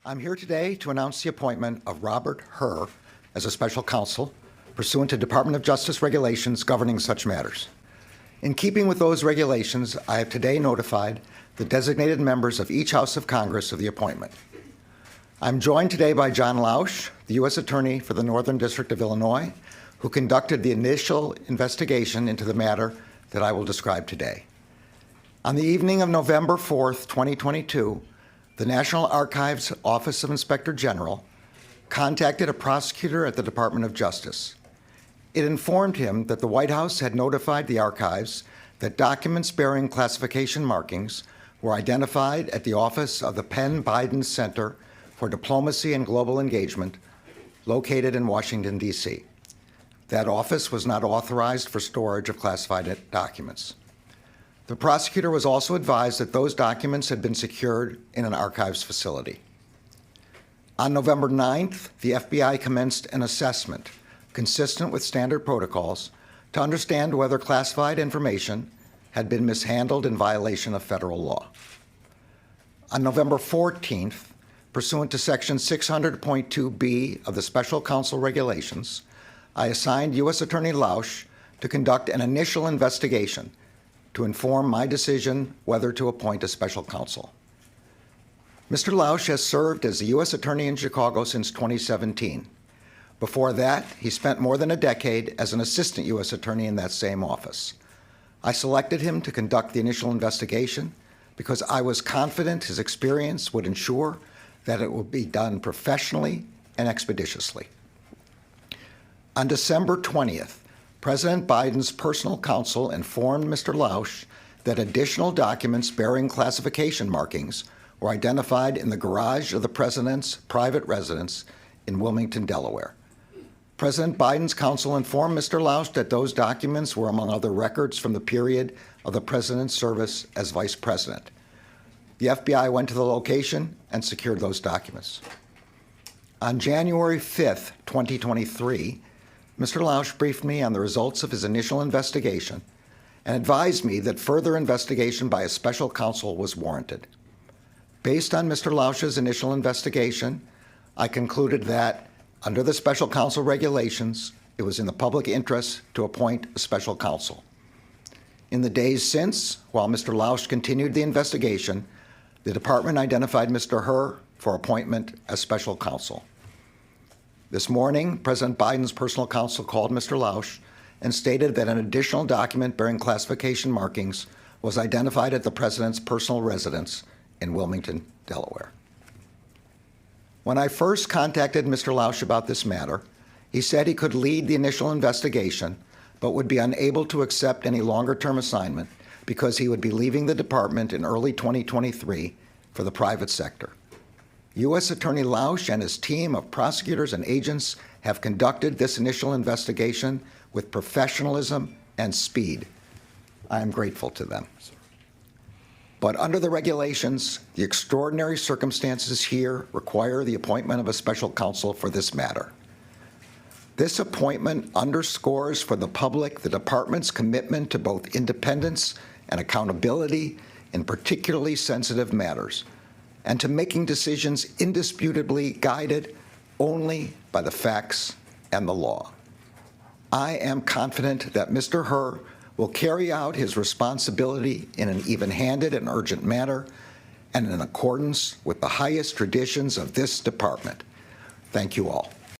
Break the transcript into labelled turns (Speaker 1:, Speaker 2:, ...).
Speaker 1: I'm here today to announce the appointment of Robert Hur as a special counsel pursuant to Department of Justice regulations governing such matters. In keeping with those regulations, I have today notified the designated members of each House of Congress of the appointment. I'm joined today by John Lausch, the U.S. Attorney for the Northern District of Illinois, who conducted the initial investigation into the matter that I will describe today. On the evening of November 4th, 2022, the National Archives Office of Inspector General contacted a prosecutor at the Department of Justice. It informed him that the White House had notified the archives that documents bearing classification markings were identified at the office of the Penn Biden Center for Diplomacy and Global Engagement, located in Washington, D.C. That office was not authorized for storage of classified documents. The prosecutor was also advised that those documents had been secured in an archives facility. On November 9th, the FBI commenced an assessment consistent with standard protocols to understand whether classified information had been mishandled in violation of federal law. On November 14th, pursuant to Section 600.2b of the Special Counsel Regulations, I assigned U.S. Attorney Lausch to conduct an initial investigation to inform my decision whether to appoint a special counsel. Mr. Lausch has served as the U.S. Attorney in Chicago since 2017. Before that, he spent more than a decade as an assistant U.S. Attorney in that same office. I selected him to conduct the initial investigation because I was confident his experience would ensure that it would be done professionally and expeditiously. On December 20th, President Biden's personal counsel informed Mr. Lausch that additional documents bearing classification markings were identified in the garage of the president's private residence in Wilmington, Delaware. President Biden's counsel informed Mr. Lausch that those documents were among other records from the period of the president's service as vice president. The FBI went to the location and secured those documents. On January 5th, 2023, Mr. Lausch briefed me on the results of his initial investigation and advised me that further investigation by a special counsel was warranted. Based on Mr. Lausch's initial investigation, I concluded that, under the special counsel regulations, it was in the public interest to appoint a special counsel. In the days since, while Mr. Lausch continued the investigation, the department identified Mr. Hur for appointment as special counsel. This morning, President Biden's personal counsel called Mr. Lausch and stated that an additional document bearing classification markings was identified at the president's personal residence in Wilmington, Delaware. When I first contacted Mr. Lausch about this matter, he said he could lead the initial investigation, but would be unable to accept any longer-term assignment because he would be leaving the department in early 2023 for the private sector. U.S. Attorney Lausch and his team of prosecutors and agents have conducted this initial investigation with professionalism and speed. I am grateful to them. But under the regulations, the extraordinary circumstances here require the appointment of a special counsel for this matter. This appointment underscores for the public the department's commitment to both independence and accountability in particularly sensitive matters, and to making decisions indisputably guided only by the facts and the law. I am confident that Mr. Hur will carry out his responsibility in an even-handed and urgent manner and in accordance with the highest traditions of this department. Thank you all.